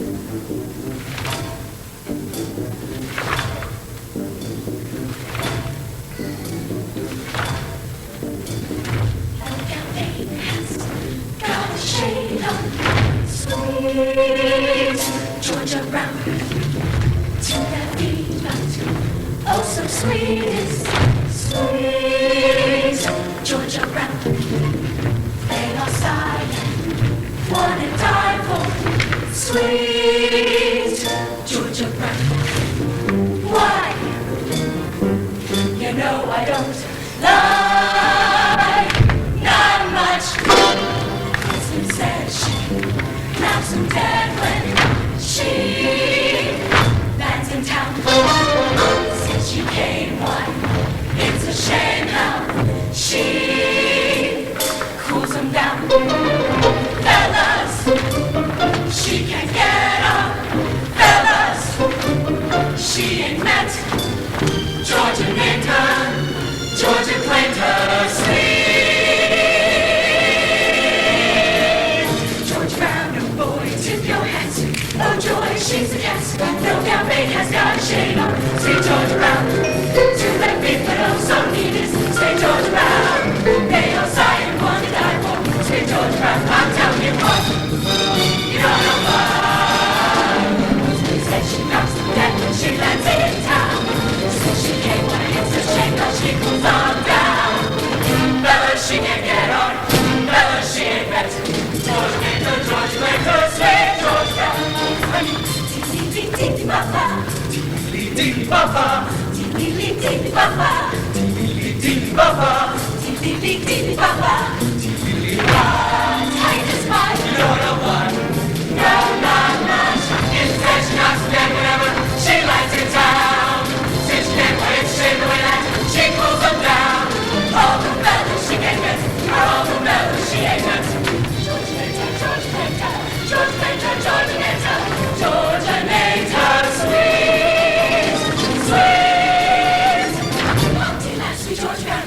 Got a shade on, sweet Georgia Brown. To that beat, oh so sweet, sweet Georgia Brown. They are silent, one and die for sweet Georgia Brown. Why? You know I don't lie, not much. It's been said she knocks him dead when she lands in town. Since you came on, it's a shame how she cools him down. Fellas, she can't get up. Fellas, she ain't met. Georgia named her, Georgia claimed her sweet. George Brown, oh boy, tip your hats. Oh joy, she's a cat. No doubt Babe has got a shade on. Sweet Georgia Brown, to that big little so needed. Sweet Georgia Brown, they all sigh and want to die for. Sweet Georgia Brown, I'll tell you what, you don't know why. He said she knocks them dead when she lands in town. She came when it hits the shame, but she cools on down. Bella, she can't get on. Bella, she ain't met. George named her, George claimed her, sweet George Brown. Dee-dee-dee-dee-baba, dee-dee-dee-baba, dee-dee-dee-baba, dee-dee-dee-baba, dee-dee-dee-baba, dee-dee-dee-baba. Tight as mine. You don't know what? No, not much. Instead, she knocks him dead whenever she lands in town. The way that she cools them down. All the fellas she can't get, all the fellas she ain't got. Georgia named her, Georgia named her, Georgia named her, Georgia named her, Georgia named her sweet, sweet. Long day last sweet Georgia Brown.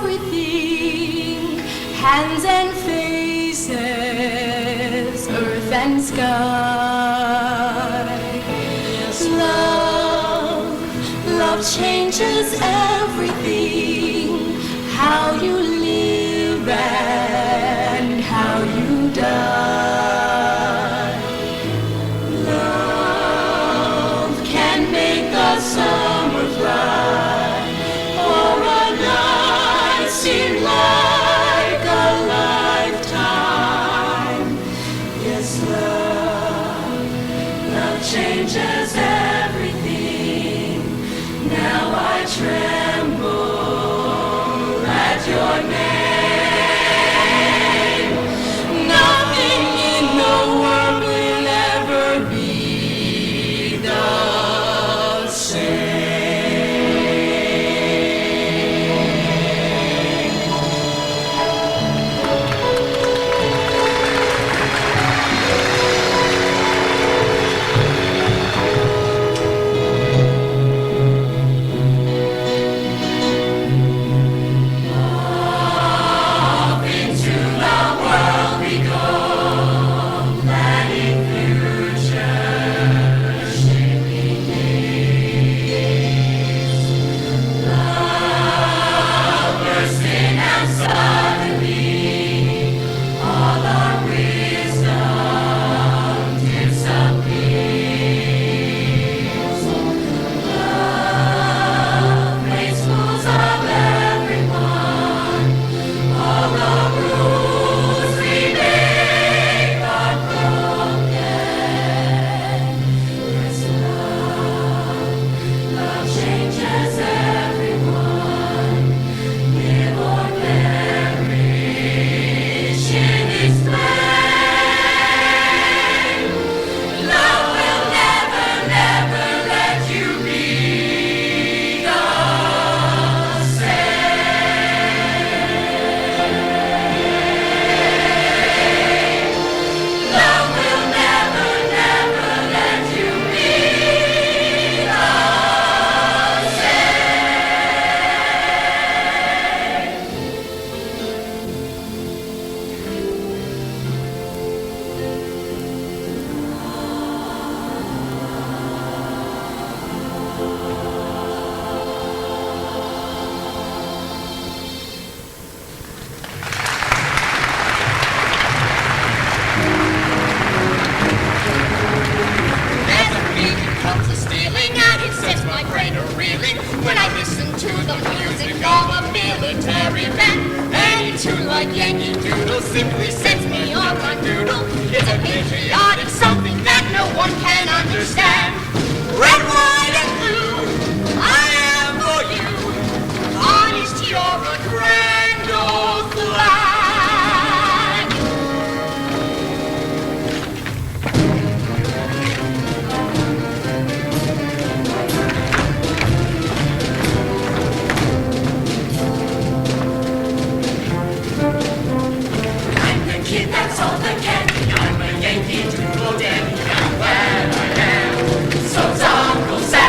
everything, hands and faces, earth and sky. Love changes everything, how you live and how you die. Love can make the summer fly, or a night seem like a lifetime. Yes, love changes everything. Now I tremble at your name. Nothing in the world will ever be the same. When I listen to the music of a military band, any tune like Yankee Doodle simply sets me on my doodle. It's a patriotic something that no one can understand. Red, white, and blue, I am for you. Honest, you're a grand old flag. That's all the candy. I'm a Yankee Doodle dandy. I'm glad I am. So's Uncle Sam.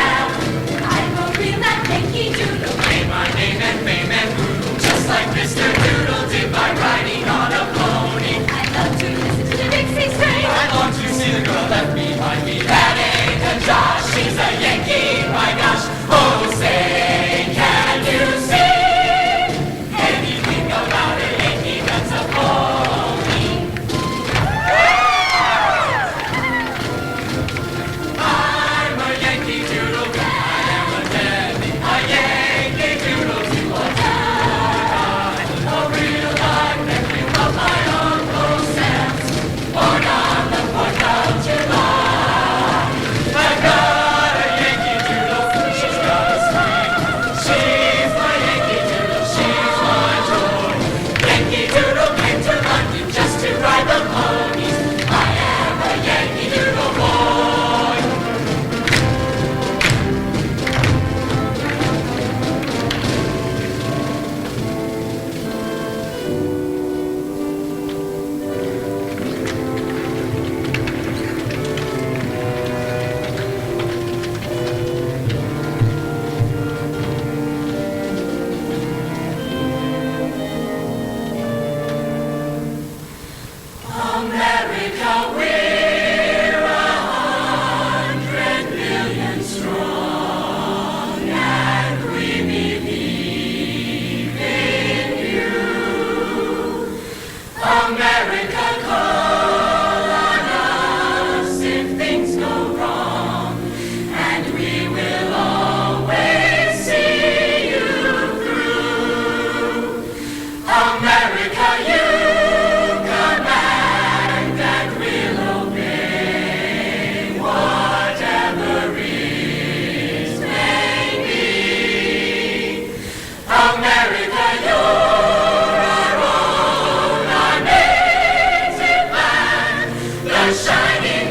shining